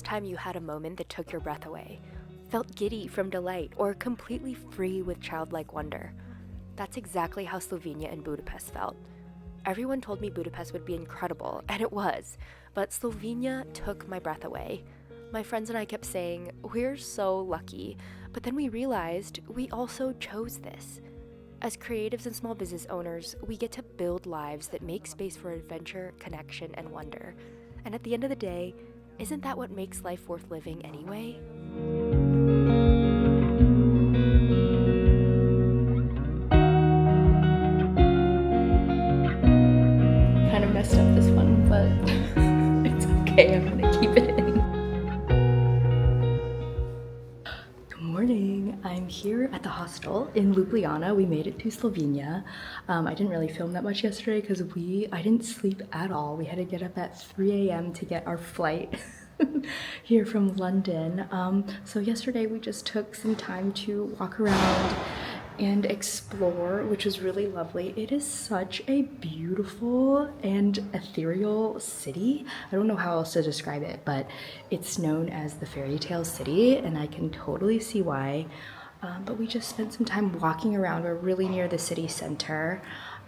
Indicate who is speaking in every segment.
Speaker 1: time you had a moment that took your breath away, felt giddy from delight, or completely free with childlike wonder? That's exactly how Slovenia and Budapest felt. Everyone told me Budapest would be incredible, and it was, but Slovenia took my breath away. My friends and I kept saying, "We're so lucky," but then we realized we also chose this. As creatives and small business owners, we get to build lives that make space for adventure, connection, and wonder. And at the end of the day, isn't that what makes life worth living anyway? Kind of messed up this one, but it's okay, I'm gonna keep it in. Good morning, I'm here at the hostel in Ljubljana. We made it to Slovenia. I didn't really film that much yesterday because I didn't sleep at all. We had to get up at 3 a.m. to get our flight here from London. So yesterday we just took some time to walk around and explore, which was really lovely. It is such a beautiful and ethereal city. I don't know how else to describe it, but it's known as the fairytales city, and I can totally see why. But we just spent some time walking around. We're really near the city center.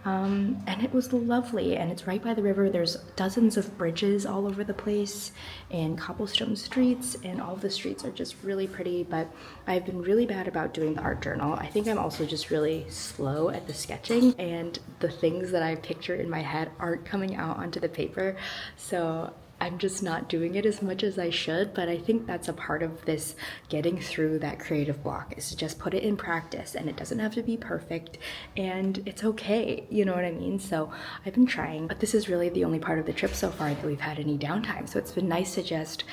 Speaker 1: And it was lovely, and it's right by the river. There's dozens of bridges all over the place and cobblestone streets, and all of the streets are just really pretty. But I've been really bad about doing the art journal. I think I'm also just really slow at the sketching, and the things that I picture in my head aren't coming out onto the paper. So I'm just not doing it as much as I should, but I think that's a part of this getting through that creative block, is to just put it in practice, and it doesn't have to be perfect, and it's okay, you know what I mean? So I've been trying, but this is really the only part of the trip so far that we've had any downtime, so it's been nice to just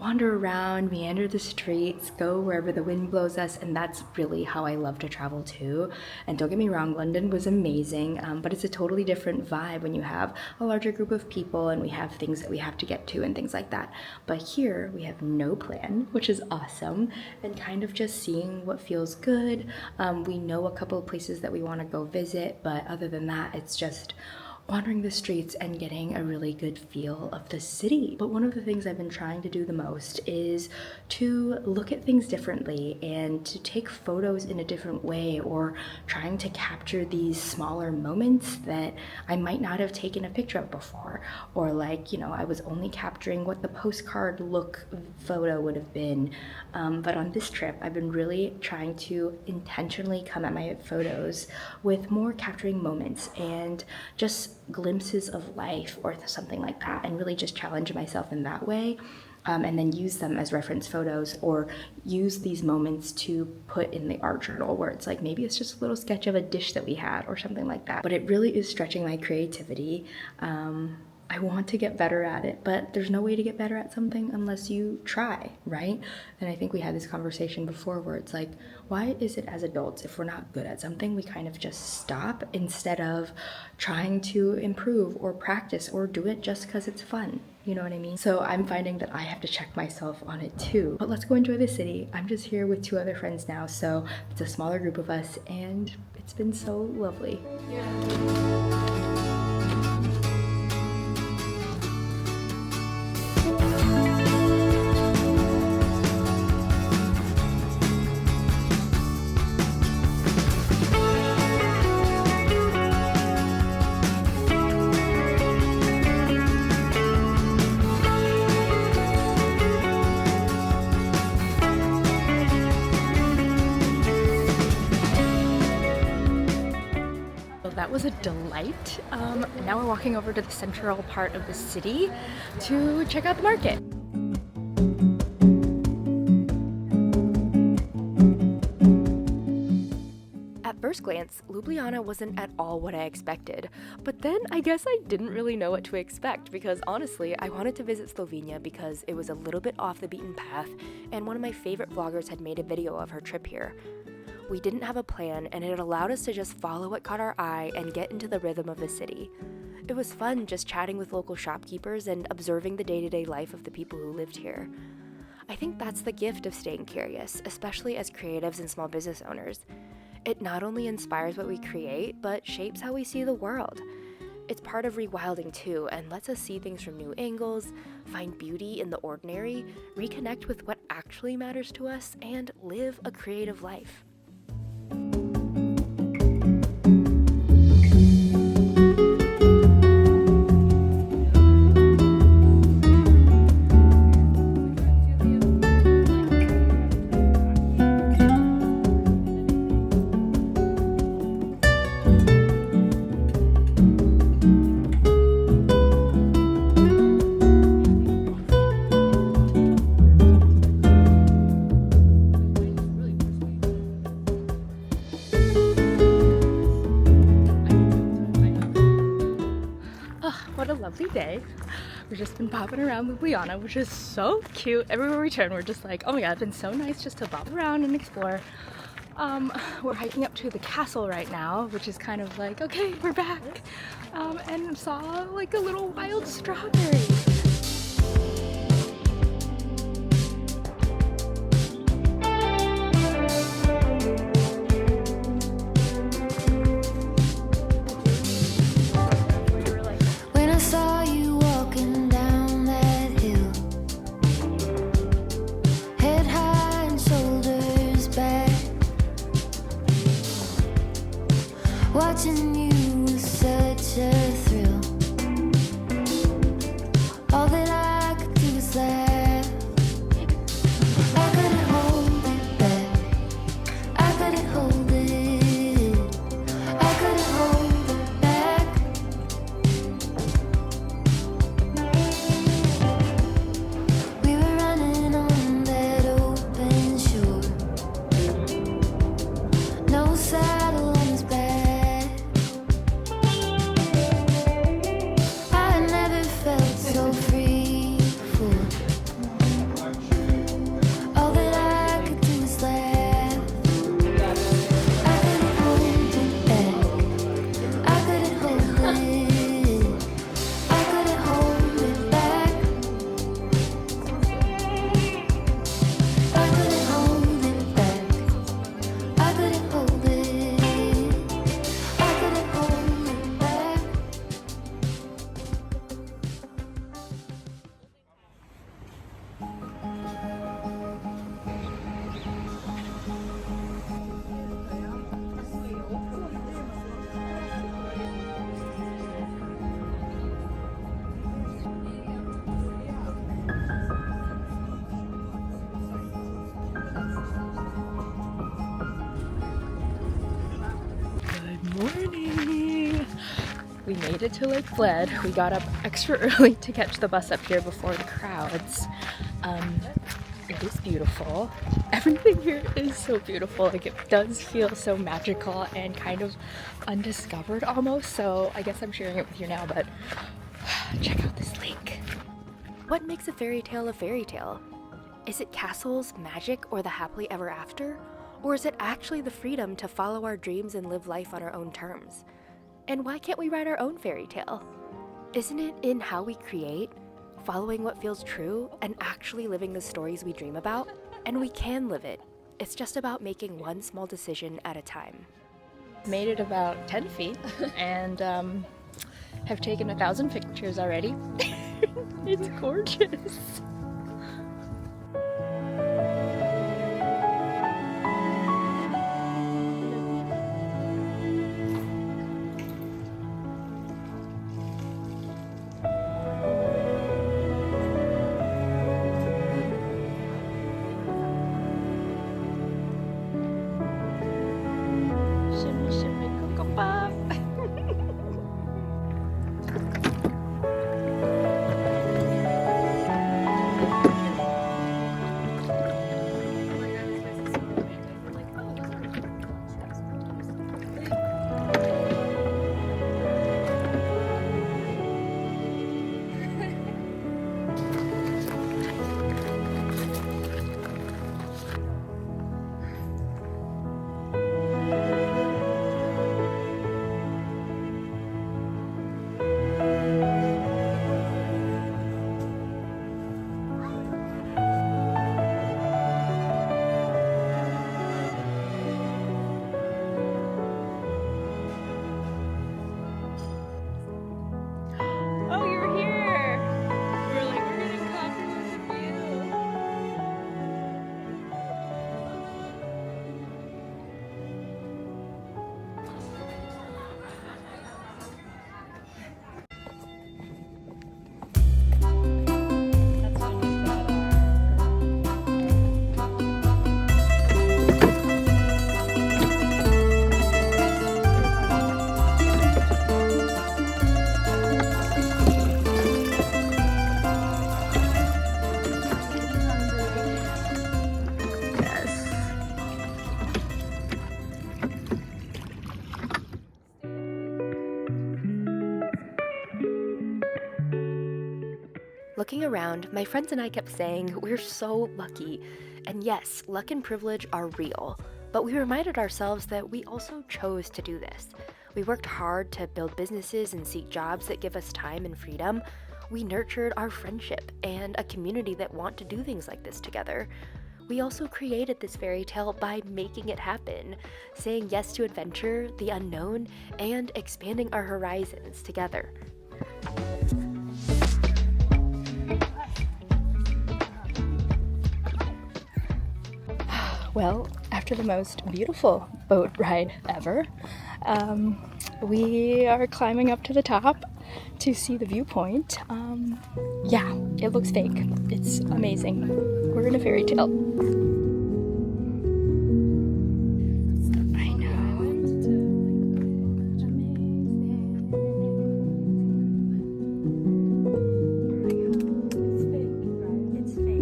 Speaker 1: wander around, meander the streets, go wherever the wind blows us, and that's really how I love to travel too. And don't get me wrong, London was amazing, but it's a totally different vibe when you have a larger group of people and we have things that we have to get to and things like that. But here we have no plan, which is awesome, and kind of just seeing what feels good. We know a couple of places that we want to go visit, but other than that, it's just wandering the streets and getting a really good feel of the city. But one of the things I've been trying to do the most is to look at things differently and to take photos in a different way, or trying to capture these smaller moments that I might not have taken a picture of before, or like, you know, I was only capturing what the postcard look photo would have been. But on this trip, I've been really trying to intentionally come at my photos with more capturing moments and just glimpses of life or something like that, and really just challenge myself in that way, and then use them as reference photos, or use these moments to put in the art journal, where it's like maybe it's just a little sketch of a dish that we had or something like that. But it really is stretching my creativity. I want to get better at it, but there's no way to get better at something unless you try, right? And I think we had this conversation before where it's like, why is it as adults, if we're not good at something, we kind of just stop instead of trying to improve or practice or do it just because it's fun? You know what I mean? So I'm finding that I have to check myself on it too. But let's go enjoy the city. I'm just here with 2 other friends now, so it's a smaller group of us, and it's been so lovely. Yeah. That was a delight. Now we're walking over to the central part of the city to check out the market. At first glance, Ljubljana wasn't at all what I expected, but then I guess I didn't really know what to expect, because honestly, I wanted to visit Slovenia because it was a little bit off the beaten path, and one of my favorite vloggers had made a video of her trip here. We didn't have a plan, and it allowed us to just follow what caught our eye and get into the rhythm of the city. It was fun just chatting with local shopkeepers and observing the day-to-day life of the people who lived here. I think that's the gift of staying curious, especially as creatives and small business owners. It not only inspires what we create, but shapes how we see the world.
Speaker 2: It's part of rewilding too, and lets us see things from new angles, find beauty in the ordinary, reconnect with what actually matters to us, and live a creative life.
Speaker 1: What a lovely day. We've just been bopping around Ljubljana, which is so cute. Everywhere we turn, we're just like, oh my god, it's been so nice just to bop around and explore. We're hiking up to the castle right now, which is kind of like, okay, we're back. And saw like a little wild strawberry.
Speaker 3: Watching you was such a thrill. All that I could do was laugh. I couldn't hold it back. I couldn't hold it. I couldn't hold it back. We were running on that open shore. No saddle on his back. So free before. All that I could do was laugh. I couldn't hold it back. I couldn't hold it. I couldn't hold it back. I couldn't hold it back. I couldn't hold it. I couldn't hold it back.
Speaker 1: Good morning! We made it to Lake Bled. We got up extra early to catch the bus up here before the crowds. It is beautiful. Everything here is so beautiful. Like, it does feel so magical and kind of undiscovered almost. So I guess I'm sharing it with you now, but check out this lake.
Speaker 2: What makes a fairy tale a fairy tale? Is it castles, magic, or the happily ever after? Or is it actually the freedom to follow our dreams and live life on our own terms? And why can't we write our own fairy tale? Isn't it in how we create, following what feels true, and actually living the stories we dream about? And we can live it. It's just about making one small decision at a time.
Speaker 1: Made it about 10 feet and have taken 1,000 pictures already. It's gorgeous.
Speaker 2: Looking around, my friends and I kept saying, we're so lucky. And yes, luck and privilege are real, but we reminded ourselves that we also chose to do this. We worked hard to build businesses and seek jobs that give us time and freedom. We nurtured our friendship and a community that want to do things like this together. We also created this fairy tale by making it happen, saying yes to adventure, the unknown, and expanding our horizons together.
Speaker 1: Well, after the most beautiful boat ride ever, we are climbing up to the top to see the viewpoint. Yeah, it looks fake. It's amazing. We're in a fairy tale. I know. It's fake. It's fake.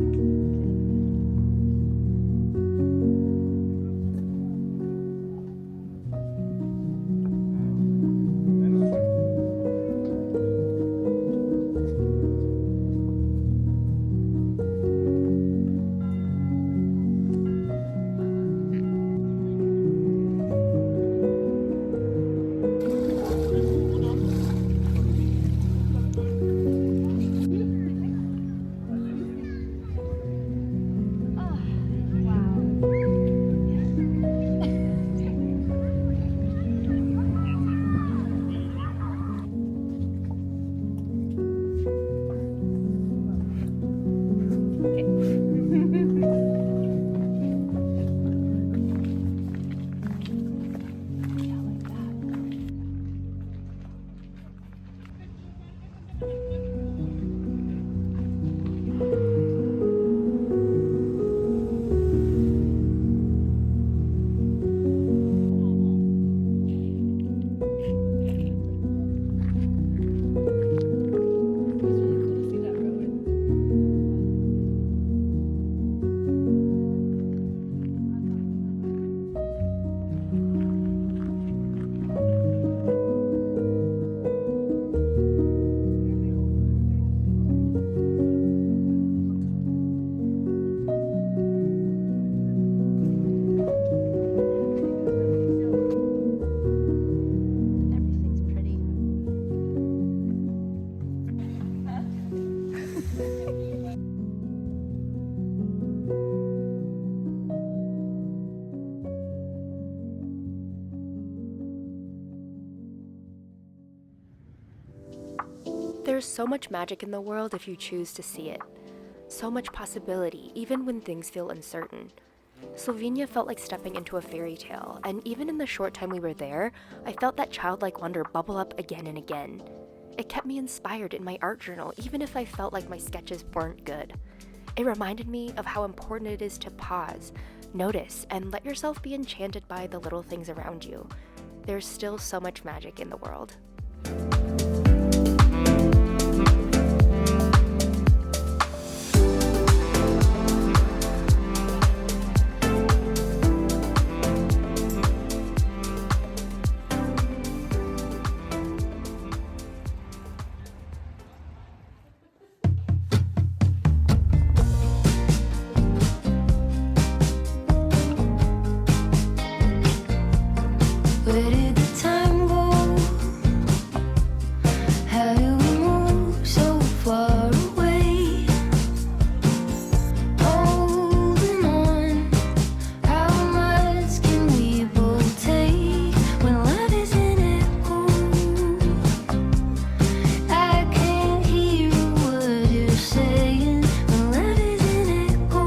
Speaker 2: There's so much magic in the world if you choose to see it. So much possibility, even when things feel uncertain. Slovenia felt like stepping into a fairy tale, and even in the short time we were there, I felt that childlike wonder bubble up again and again. It kept me inspired in my art journal, even if I felt like my sketches weren't good. It reminded me of how important it is to pause, notice, and let yourself be enchanted by the little things around you. There's still so much magic in the world.
Speaker 3: Where did the time go? How do we move so far away? Holding on, how much can we both take when love is an echo? I can't hear what you're saying when love is an echo.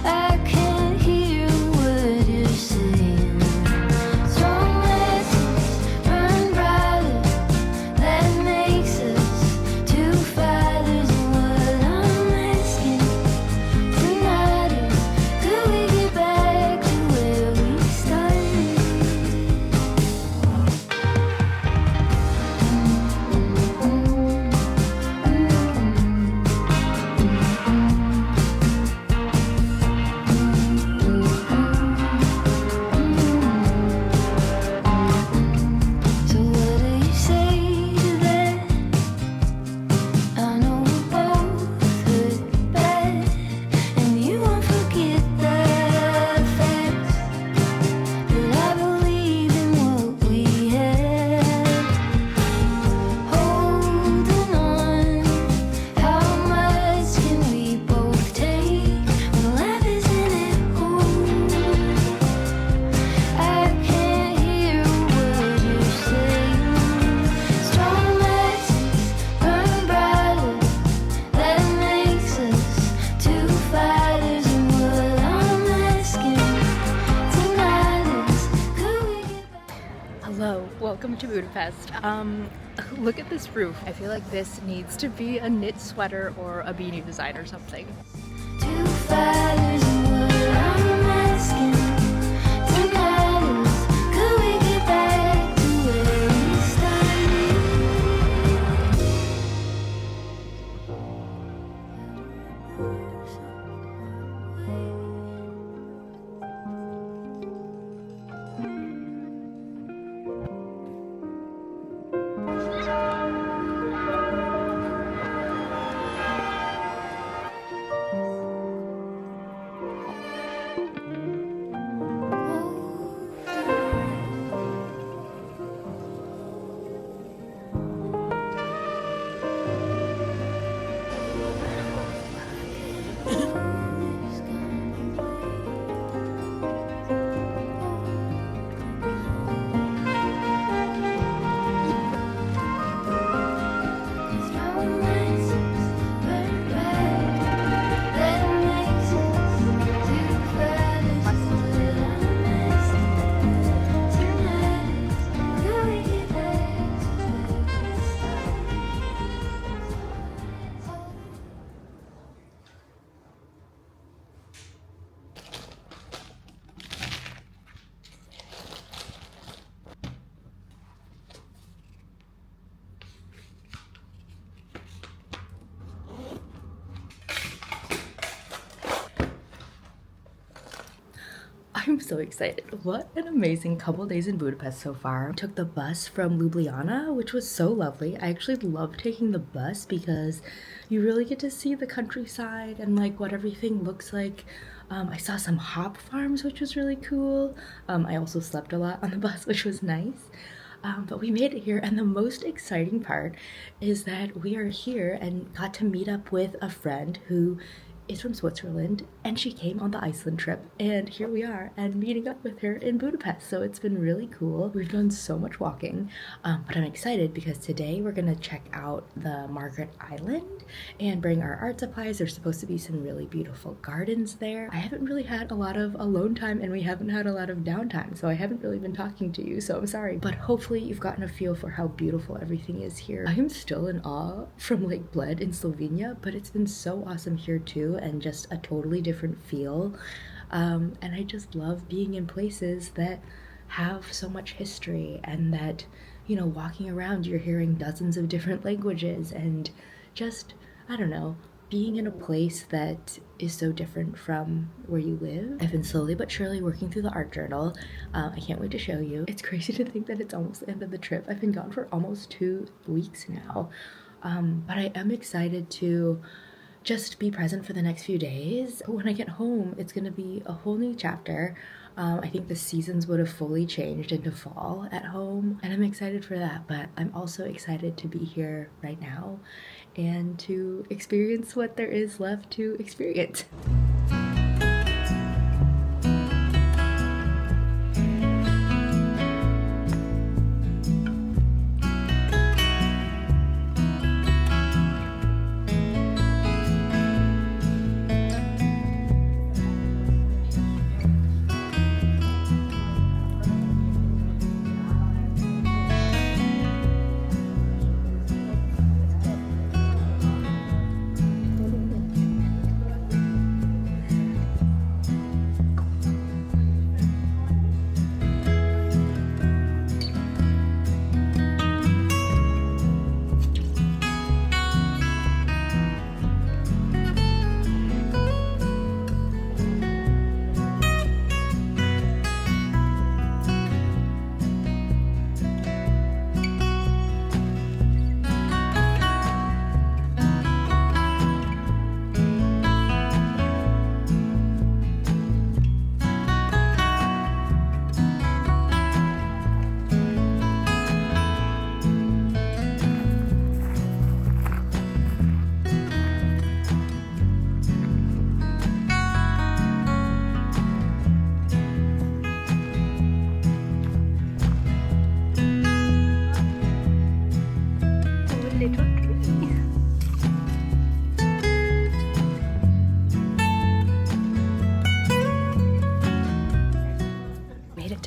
Speaker 3: I can't hear what you're saying.
Speaker 1: to Budapest. Look at this roof. I feel like this needs to be a knit sweater or a beanie design or something.
Speaker 3: Two feathers in what I'm asking. Tonight is, could we get back to where we
Speaker 1: I'm so excited. What an amazing couple days in Budapest so far. Took the bus from Ljubljana, which was so lovely. I actually love taking the bus because you really get to see the countryside and like what everything looks like. I saw some hop farms, which was really cool. I also slept a lot on the bus, which was nice. But we made it here, and the most exciting part is that we are here and got to meet up with a friend who is from Switzerland, and she came on the Iceland trip, and here we are and meeting up with her in Budapest. So it's been really cool. We've done so much walking, but I'm excited because today we're gonna check out the Margaret Island and bring our art supplies. There's supposed to be some really beautiful gardens there. I haven't really had a lot of alone time, and we haven't had a lot of downtime, so I haven't really been talking to you, so I'm sorry. But hopefully you've gotten a feel for how beautiful everything is here. I am still in awe from Lake Bled in Slovenia, but it's been so awesome here too, and just a totally different feel. And I just love being in places that have so much history, and that, you know, walking around you're hearing dozens of different languages, and just, I don't know, being in a place that is so different from where you live. I've been slowly but surely working through the art journal. I can't wait to show you. It's crazy to think that it's almost the end of the trip. I've been gone for almost 2 weeks now, but I am excited to just be present for the next few days. When I get home, it's gonna be a whole new chapter. I think the seasons would have fully changed into fall at home, and I'm excited for that, but I'm also excited to be here right now and to experience what there is left to experience.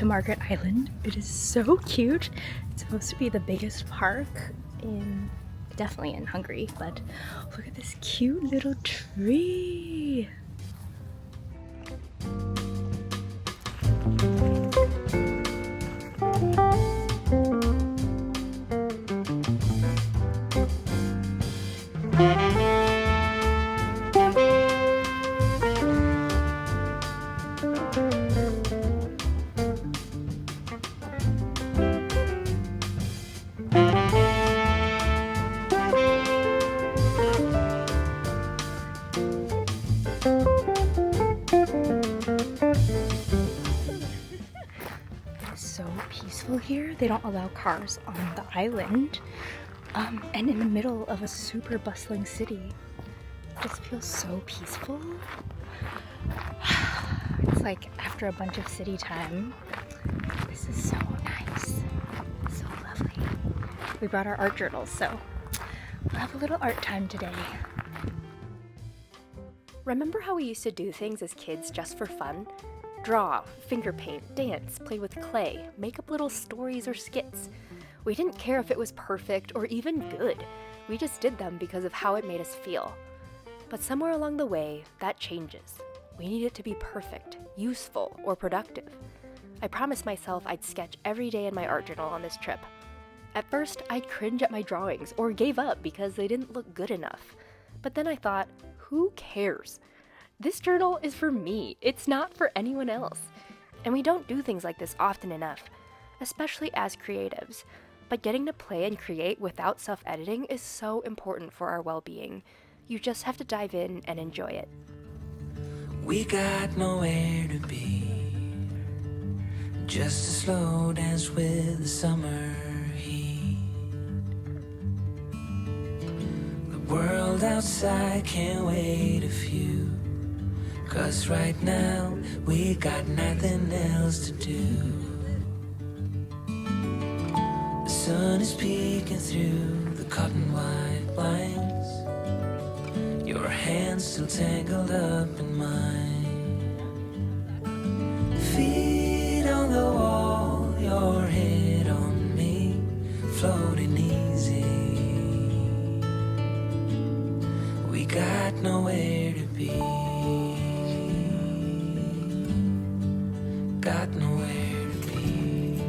Speaker 1: to Margaret Island. It is so cute. It's supposed to be the biggest park definitely in Hungary, but look at this cute little tree. So peaceful here. They don't allow cars on the island, and in the middle of a super bustling city. It just feels so peaceful. It's like after a bunch of city time. This is so nice, so lovely. We brought our art journals, so we'll have a little art time today.
Speaker 2: Remember how we used to do things as kids just for fun? Draw, finger paint, dance, play with clay, make up little stories or skits. We didn't care if it was perfect or even good. We just did them because of how it made us feel. But somewhere along the way, that changes. We need it to be perfect, useful, or productive. I promised myself I'd sketch every day in my art journal on this trip. At first, I'd cringe at my drawings or gave up because they didn't look good enough. But then I thought, who cares? This journal is for me. It's not for anyone else. And we don't do things like this often enough, especially as creatives. But getting to play and create without self-editing is so important for our well-being. You just have to dive in and enjoy it.
Speaker 4: We got nowhere to be, just a slow dance with the summer heat. The world outside can't wait a few, 'cause right now we got nothing else to do. The sun is peeking through the cotton white blinds. Your hands still tangled up in mine. Feet on the wall, your head on me, floating easy. We got nowhere to be, got nowhere to be.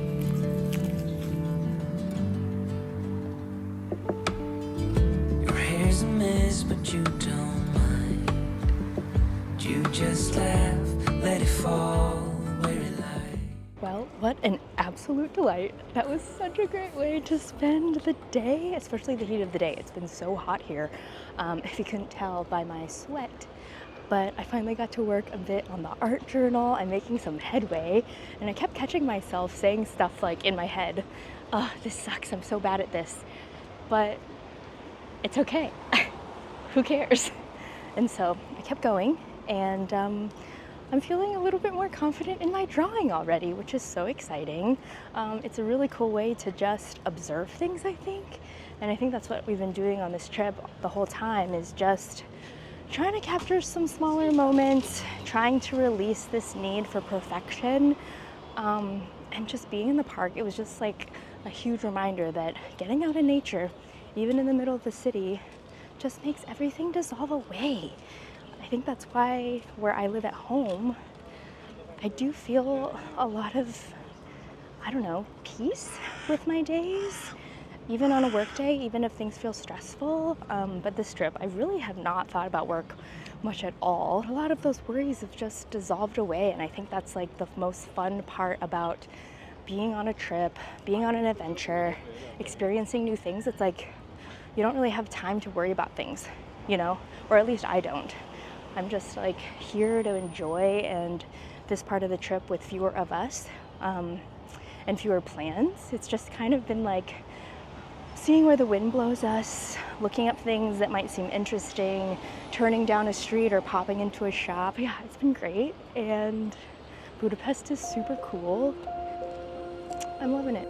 Speaker 4: Your hair's a mess, but you don't mind. You just laugh, let it fall where it lies.
Speaker 1: Well, what an absolute delight. That was such a great way to spend the day, especially the heat of the day. It's been so hot here, if you couldn't tell by my sweat. But I finally got to work a bit on the art journal. I'm making some headway, and I kept catching myself saying stuff like in my head, oh, this sucks, I'm so bad at this. But it's okay. Who cares? And so I kept going, and I'm feeling a little bit more confident in my drawing already, which is so exciting. It's a really cool way to just observe things, I think. And I think that's what we've been doing on this trip the whole time, is just trying to capture some smaller moments, trying to release this need for perfection, and just being in the park. It was just like a huge reminder that getting out in nature, even in the middle of the city, just makes everything dissolve away. I think that's why where I live at home, I do feel a lot of, I don't know, peace with my days, even on a work day, even if things feel stressful. But this trip, I really have not thought about work much at all. A lot of those worries have just dissolved away, and I think that's like the most fun part about being on a trip, being on an adventure, experiencing new things. It's like you don't really have time to worry about things, you know, or at least I don't. I'm just like here to enjoy, and this part of the trip with fewer of us and fewer plans. It's just kind of been like seeing where the wind blows us, looking up things that might seem interesting, turning down a street or popping into a shop. Yeah, it's been great, and Budapest is super cool. I'm loving it.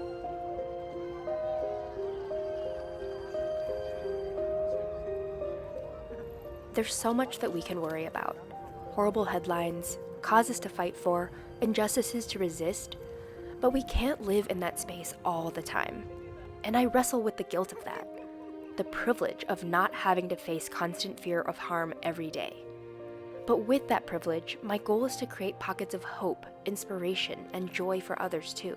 Speaker 2: There's so much that we can worry about. Horrible headlines, causes to fight for, injustices to resist. But we can't live in that space all the time. And I wrestle with the guilt of that, the privilege of not having to face constant fear of harm every day. But with that privilege, my goal is to create pockets of hope, inspiration, and joy for others too.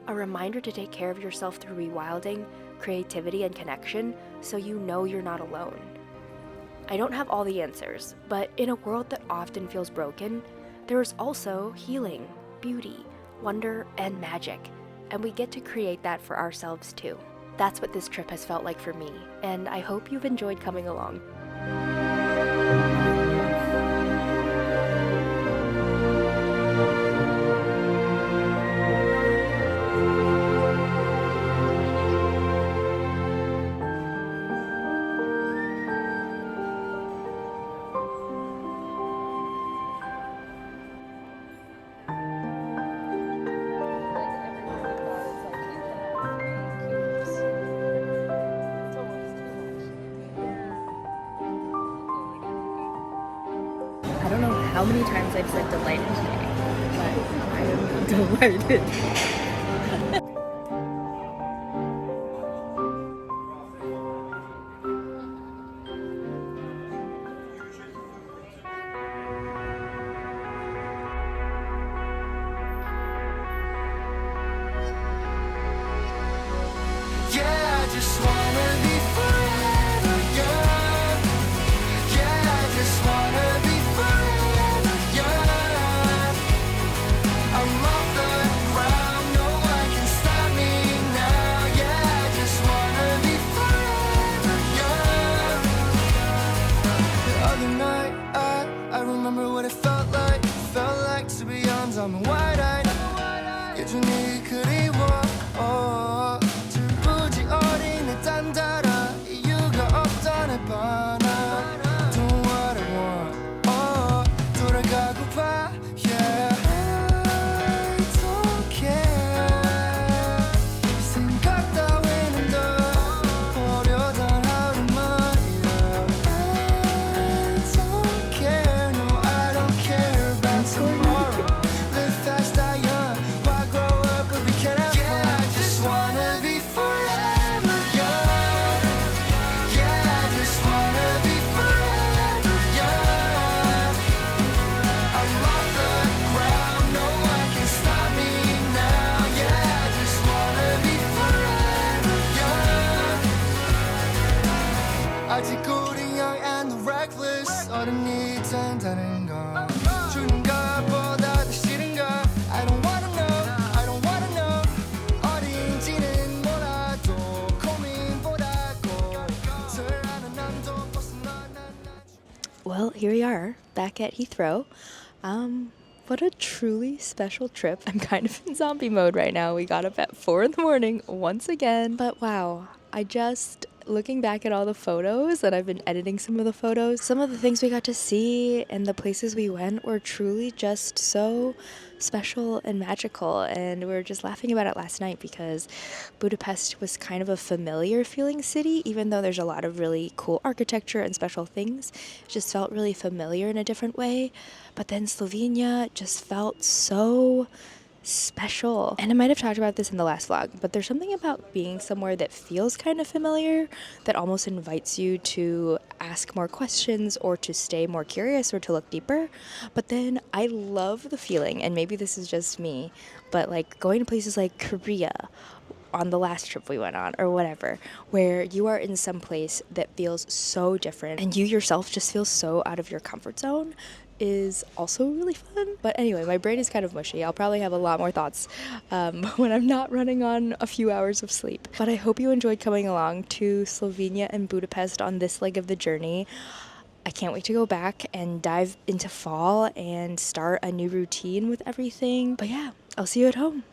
Speaker 2: A reminder to take care of yourself through rewilding, creativity, and connection so you know you're not alone. I don't have all the answers, but in a world that often feels broken, there is also healing, beauty, wonder, and magic, and we get to create that for ourselves too. That's what this trip has felt like for me, and I hope you've enjoyed coming along.
Speaker 1: I don't know how many times I've said delighted today, but I am delighted.
Speaker 4: Yeah, I just wanna be forever young. Yeah, I just wanna be forever young. I'm off the ground, no one can stop me now. Yeah, I just wanna be forever young. The other night, I remember what it felt like. Felt like to be on time and wide-eyed. 여전히 그리워. 들부지 어린 내 딴 달아 이유가 없던 내 바나 Don't what I want 돌아가고파 Yeah I don't care 생각 따위는 더 버려던 하루만이야 I don't care No I don't care about tomorrow Live fast die young Why grow up if we can't have fun Yeah I just wanna be forever young Yeah I just wanna be forever young I'm off the ground No one can stop me now Yeah I just wanna be forever young 아직 우리 young and reckless 어른이 된다는 건 주는 것보다 더 싫은 걸 I don't wanna know 어딘지는 몰라도 고민보다고 덜하는 남도 벗어나
Speaker 2: Well, here we are, back at Heathrow. What a truly special trip. I'm kind of in zombie mode right now. We got up at 4 in the morning once again. But wow, looking back at all the photos, and I've been editing some of the photos, some of the things we got to see and the places we went were truly just so special and magical. And we were just laughing about it last night because Budapest was kind of a familiar feeling city, even though there's a lot of really cool architecture and special things. It just felt really familiar in a different way. But then Slovenia just felt so special. And I might have talked about this in the last vlog, but there's something about being somewhere that feels kind of familiar that almost invites you to ask more questions or to stay more curious or to look deeper. But then I love the feeling, and maybe this is just me, but like going to places like Korea on the last trip we went on or whatever, where you are in some place that feels so different and you yourself just feel so out of your comfort zone is also really fun. But anyway, my brain is kind of mushy. I'll probably have a lot more thoughts when I'm not running on a few hours of sleep. But I hope you enjoyed coming along to Slovenia and Budapest on this leg of the journey. I can't wait to go back and dive into fall and start a new routine with everything. But yeah, I'll see you at home.